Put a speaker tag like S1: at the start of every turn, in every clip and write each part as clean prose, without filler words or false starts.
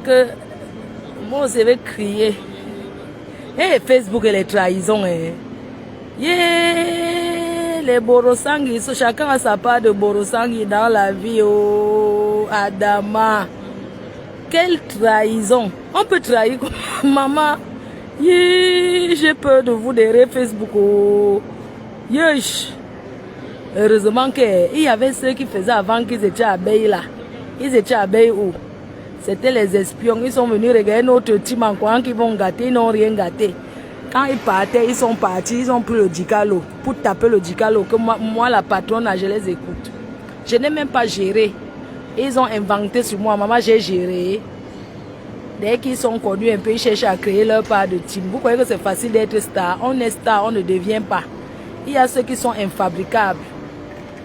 S1: que moi, je vais crier. Et Facebook et les trahisons. Hein. Yeah, les Borosangi, chacun a sa part de Borosangi dans la vie. Oh, Adama. Quelle trahison. On peut trahir. Maman, yeah, j'ai peur de vous derrière Facebook. Oh. Yesh. Heureusement qu'il y avait ceux qui faisaient avant qu'ils étaient à Beï là. Ils étaient à Beï où? C'était les espions. Ils sont venus regarder notre team en croyant qu'ils vont gâter. Ils n'ont rien gâté. Quand ils partaient, ils sont partis. Ils ont pris le Dicalo pour taper le Dicalo. Que moi, la patronne, je les écoute. Je n'ai même pas géré. Ils ont inventé sur moi. Maman, j'ai géré. Dès qu'ils sont connus un peu, ils cherchent à créer leur part de team. Vous croyez que c'est facile d'être star? On est star, on ne devient pas. Il y a ceux qui sont infabricables.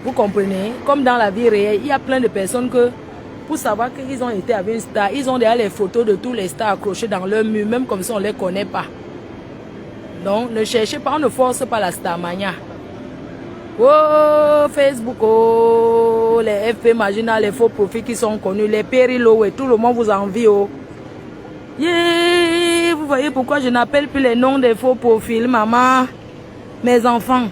S1: Vous comprenez? Comme dans la vie réelle, il y a plein de personnes que, pour savoir qu'ils ont été avec une star, ils ont déjà les photos de tous les stars accrochés dans leur mur, même comme si on ne les connaît pas. Donc, ne cherchez pas, on ne force pas la starmania. Oh, Facebook, oh, les FP Magina, les faux profils qui sont connus, les périlo et tout le monde vous envie, oh. Yeah, vous voyez pourquoi je n'appelle plus les noms des faux profils, maman, mes enfants.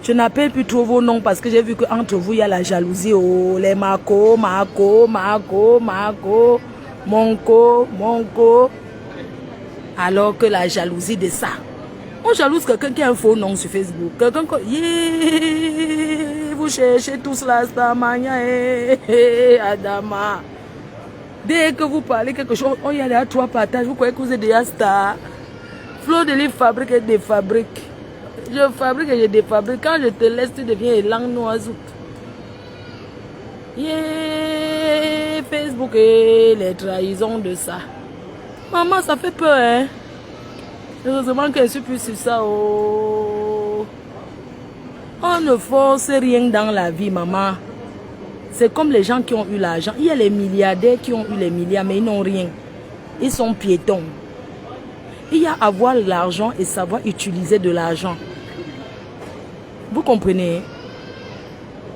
S1: Je n'appelle plus trop vos noms parce que j'ai vu qu'entre vous, il y a la jalousie. Oh, les Marco, Monco. Alors que la jalousie de ça. On jalouse quelqu'un qui a un faux nom sur Facebook. Quelqu'un qui... Yeah, vous cherchez tous la starmania. Adama. Dès que vous parlez quelque chose, il y a déjà 3 partages. Vous croyez que vous êtes déjà star. Fleur de livre fabrique et défabrique. Je fabrique et je défabrique. Quand je te laisse, tu deviens langue noisoute. Yeah, Facebook et les trahisons de ça. Maman, ça fait peur, hein. Heureusement que je suis plus sur ça. Oh. On ne force rien dans la vie, maman. C'est comme les gens qui ont eu l'argent. Il y a les milliardaires qui ont eu les milliards, mais ils n'ont rien. Ils sont piétons. Il y a avoir l'argent et savoir utiliser de l'argent. Vous comprenez?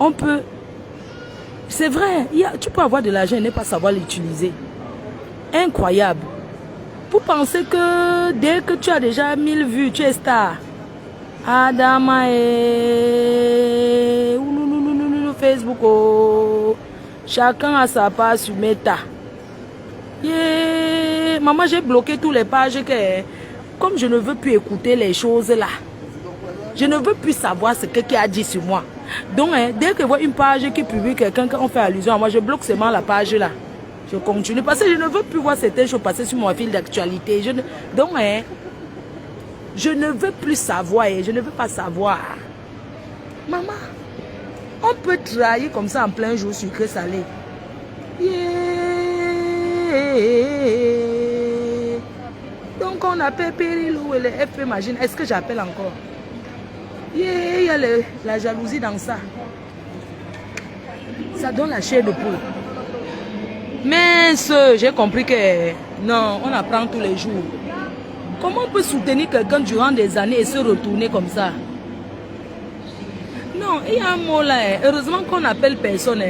S1: On peut... C'est vrai, tu peux avoir de l'argent et ne pas savoir l'utiliser. Incroyable. Vous pensez que dès que tu as déjà 1000 vues, tu es star. Adama et... Facebook. Oh. Chacun a sa part sur Meta. Yeah. Maman, j'ai bloqué tous les pages que... Comme je ne veux plus écouter les choses là. Je ne veux plus savoir ce qui a dit sur moi. Donc, dès que je vois une page qui publie quelqu'un qui fait allusion à moi, je bloque seulement la page là. Je continue parce que je ne veux plus voir certaines choses passer sur mon fil d'actualité. Donc, je ne veux plus savoir. Je ne veux pas savoir. Maman, on peut trahir comme ça en plein jour sucré salé. Yeah. Donc, on appelle Périlou et les FP Imagine. Est-ce que j'appelle encore? Yeah, il y a la jalousie dans ça. Ça donne la chair de poule. Mais j'ai compris que non, on apprend tous les jours. Comment on peut soutenir quelqu'un durant des années et se retourner comme ça? Non, il y a un mot là. Heureusement qu'on appelle personne.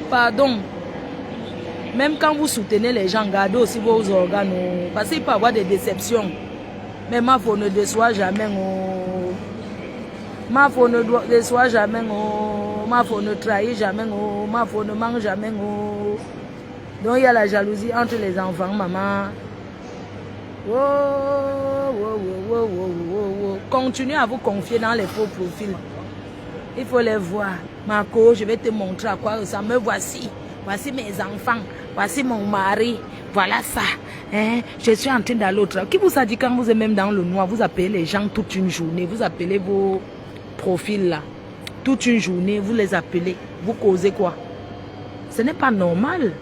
S1: Pardon. Même quand vous soutenez les gens, gardez aussi vos organes. Parce qu'il peut y avoir des déceptions. Mais ma foi ne déçoit jamais. Ma foi ne déçoit jamais. Ma foi ne trahit jamais. Ma foi ne mange jamais. Donc il y a la jalousie entre les enfants, maman. Continuez à vous confier dans les faux profils. Il faut les voir. Marco, je vais te montrer à quoi ça me voici. Voici mes enfants. Voici mon mari. Voilà ça. Je suis en train d'aller au travail. Qui vous a dit quand vous êtes même dans le noir, vous appelez les gens toute une journée. Vous appelez vos profils là. Toute une journée, vous les appelez. Vous causez quoi? Ce n'est pas normal.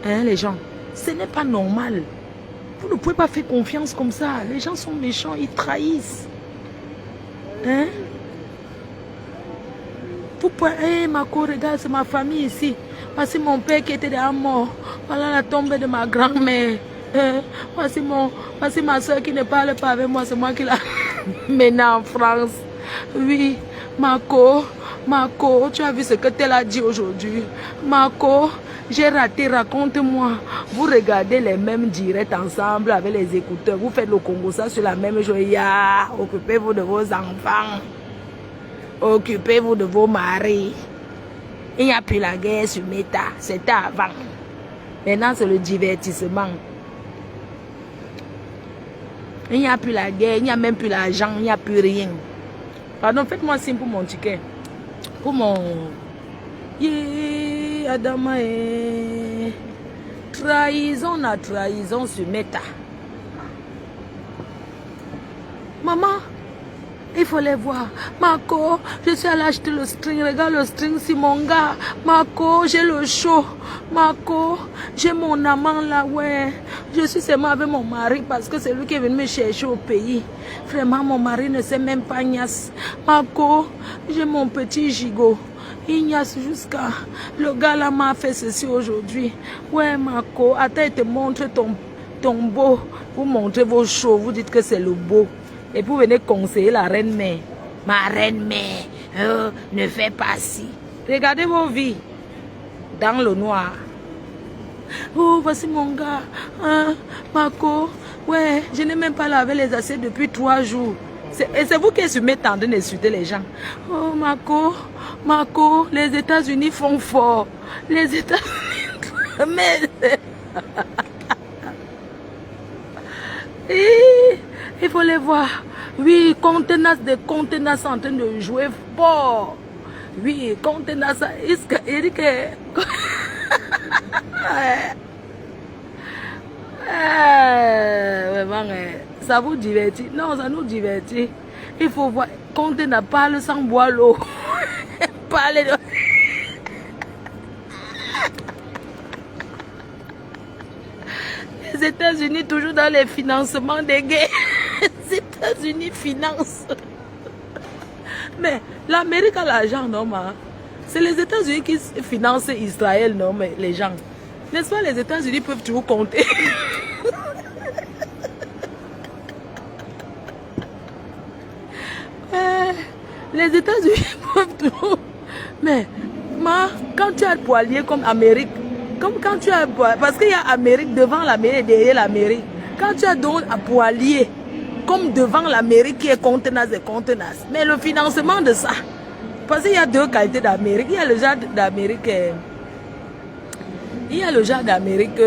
S1: Les gens. Ce n'est pas normal. Vous ne pouvez pas faire confiance comme ça. Les gens sont méchants, ils trahissent. Vous pouvez, Marco, regarde, c'est ma famille ici. Voici mon père qui était déjà mort. Voilà la tombe de ma grand-mère. Voici ma soeur qui ne parle pas avec moi. C'est moi qui l'a menée en France. Oui, Marco, tu as vu ce que tel a dit aujourd'hui. Marco, j'ai raté, raconte-moi. Vous regardez les mêmes directs ensemble avec les écouteurs. Vous faites le Congo ça sur la même chose. Occupez-vous de vos enfants. Occupez-vous de vos maris. Il n'y a plus la guerre sur Meta. C'était avant. Maintenant, c'est le divertissement. Il n'y a plus la guerre, il n'y a même plus l'argent, il n'y a plus rien. Pardon, faites-moi signe pour mon ticket. Pour mon... Yeah, Adama est... Trahison na trahison sur Meta. Maman, il faut les voir. Marco, je suis allée acheter le string. Regarde le string, c'est mon gars. Marco, j'ai le show. Marco, j'ai mon amant là, ouais. Je suis seulement avec mon mari parce que c'est lui qui est venu me chercher au pays. Vraiment, mon mari ne sait même pas Ignace. Marco, j'ai mon petit gigot. Ignace jusqu'à... Le gars là m'a fait ceci aujourd'hui. Ouais, Marco, attends, il te montre ton beau. Vous montrez vos shows, vous dites que c'est le beau. Et vous venez conseiller la reine-mère. Ma reine-mère, ne fais pas ci. Regardez vos vies dans le noir. Oh, voici mon gars. Marco, ouais, je n'ai même pas lavé les assiettes depuis 3 jours. Et c'est vous qui êtes en train d'insulter les gens. Oh, Marco, les États-Unis font fort. Les États-Unis... Mais... Il faut les voir. Oui, contenance de contenance en train de jouer fort. Oui, contenance. Il dit que... Ça vous divertit? Non, ça nous divertit. Il faut voir. Contenance parle sans boire l'eau. Parle de... Les États-Unis toujours dans les financements des guerres. Les États-Unis financent. Mais l'Amérique a l'argent, non, ma. C'est les États-Unis qui financent Israël, non, mais les gens. N'est-ce pas, les États-Unis peuvent toujours compter. Les États-Unis peuvent toujours. Mais, ma, quand tu as poilier comme Amérique, comme quand tu as... Parce qu'il y a Amérique devant l'Amérique et derrière l'Amérique. Quand tu as donc à poilier, comme devant l'Amérique qui est contenance et contenance. Mais le financement de ça, parce qu'il y a 2 qualités d'Amérique. Il y a le genre d'Amérique... Il y a le genre d'Amérique...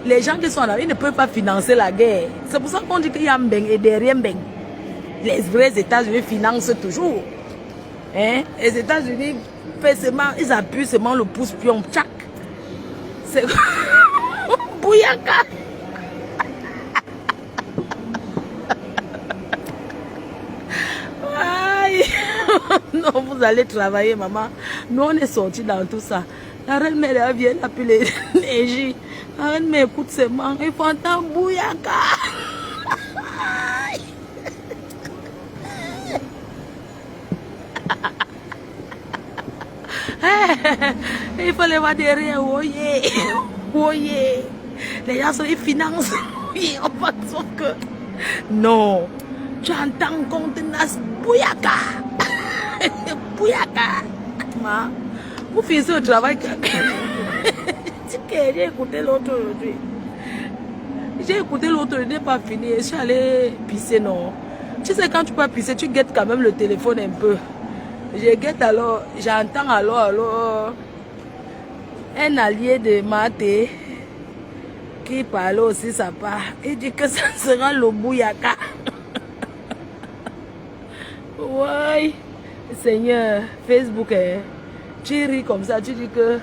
S1: Les gens qui sont là, ils ne peuvent pas financer la guerre. C'est pour ça qu'on dit qu'il y a Mbeng et derrière Mbeng. Les vrais États-Unis financent toujours. Hein? Les États-Unis, ils appuient seulement le pouce-pion. Tchac! C'est... Bouyaka! Aïe! Non, vous allez travailler, maman. Nous, on est sortis dans tout ça. La reine-mère vient, elle a pu l'énergie. La reine-mère écoute ses mains. Il faut entendre Bouyaka! Il faut les voir derrière. Oh yeah. Oh yeah. Les gens sont, ils financent. Sauf que non. Tu entends contenance Bouyaka. Bouyaka. Vous finissez le travail. J'ai écouté l'autre aujourd'hui. J'ai écouté l'autre, je n'ai pas fini. Je suis allée pisser, non. Tu sais, quand tu peux pisser, tu guettes quand même le téléphone un peu. Je guette alors, j'entends alors un allié de Maté qui parle aussi sa part. Il dit que ça sera le Bouyaka. Ouais, Seigneur, Facebook, tu ris comme ça, tu dis que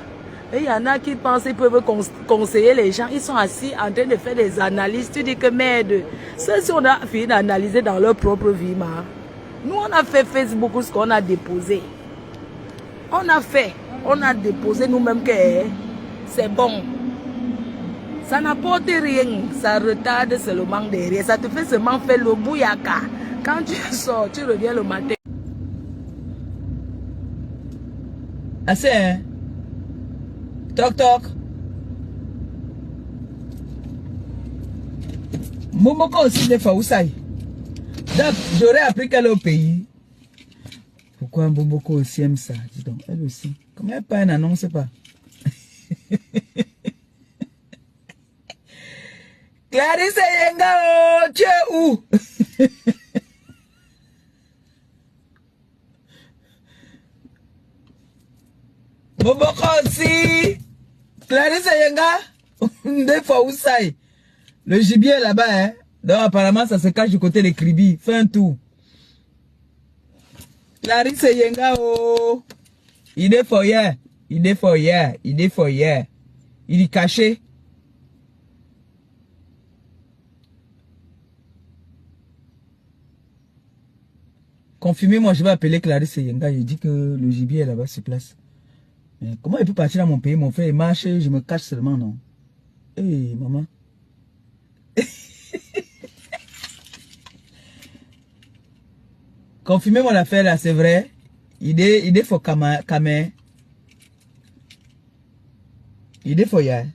S1: il y en a qui pensent qu'ils peuvent conseiller les gens. Ils sont assis en train de faire des analyses. Tu dis que merde, ceux-ci on a fini d'analyser dans leur propre vie, ma. Nous, on a fait Facebook ce qu'on a déposé. On a déposé nous-mêmes que c'est bon. Ça n'apporte rien, ça retarde seulement derrière. Ça te fait seulement faire le Bouyaka. Quand tu sors, tu reviens le matin.
S2: Assez, hein? Toc toc. Momoko aussi des fois où ça y. J'aurais appris qu'elle est au pays. Pourquoi Mboboko aussi aime ça? Dis donc, elle aussi. Comment elle pas, elle n'annonce pas? Clarisse Yenga, oh, tu es où? Boboko aussi. Clarisse Yenga, des fois où ça est. Le gibier est là-bas, hein. Donc apparemment ça se cache du côté des Kribi. Fais un tour. Clarisse Yenga, oh. Il est foyer. Il est foyer. Il est foyer. Il est caché. Confirmez-moi, je vais appeler Clarisse Yenga. Il dit que le gibier est là-bas sur place. Mais comment il peut partir dans mon pays, mon frère? Il marche, je me cache seulement, non? Eh, hey, maman. Confirmez-moi l'affaire là, c'est vrai. Il est faux camé. Il est faux, ya.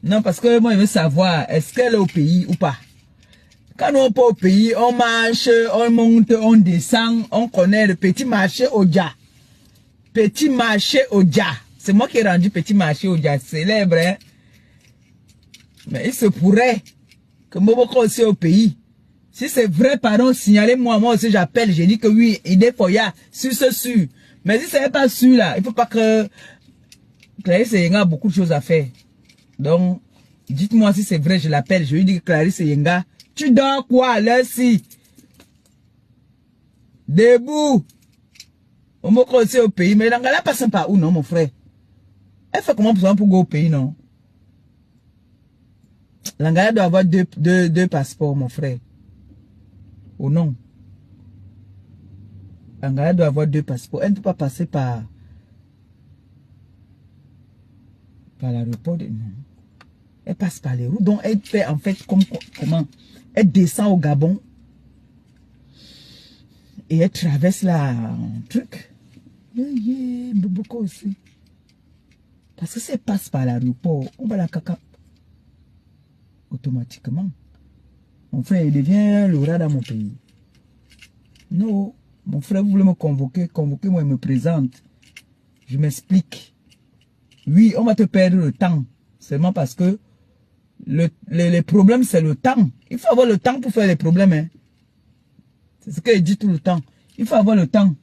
S2: Non, parce que moi, je veux savoir, est-ce qu'elle est au pays ou pas? Quand on n'est pas au pays, on marche, on monte, on descend, on connaît le petit marché Oja. Petit marché Oja. C'est moi qui ai rendu petit marché Oja célèbre, hein? Mais il se pourrait que Moboko aussi au pays. Si c'est vrai, pardon, signalez-moi, moi aussi j'appelle, j'ai dit que oui, il est foya, sur ce sûr. Mais si c'est pas sûr là, il faut pas que Clarisse Yenga a beaucoup de choses à faire. Donc, dites-moi si c'est vrai, je l'appelle, je lui dis que Clarisse Yenga, tu dors quoi là si? Debout. Moboko aussi au pays, mais l'Angala passe par où non mon frère? Elle fait comment pour go au pays non? L'Angala doit avoir deux passeports mon frère. Ou non? L'Angala doit avoir deux passeports. Elle ne peut pas passer par l'aéroport. Non. Elle passe par les routes. Donc elle fait en fait comment? Elle descend au Gabon. Et elle traverse la truc. Beaucoup aussi. Parce que si elle passe par l'aéroport, on va la caca. Automatiquement. Mon frère, il devient le rat dans mon pays. Non, mon frère, vous voulez me convoquer, convoquez-moi, il me présente. Je m'explique. Oui, on va te perdre le temps. Seulement parce que les problèmes, c'est le temps. Il faut avoir le temps pour faire les problèmes. Hein. C'est ce qu'il dit tout le temps. Il faut avoir le temps.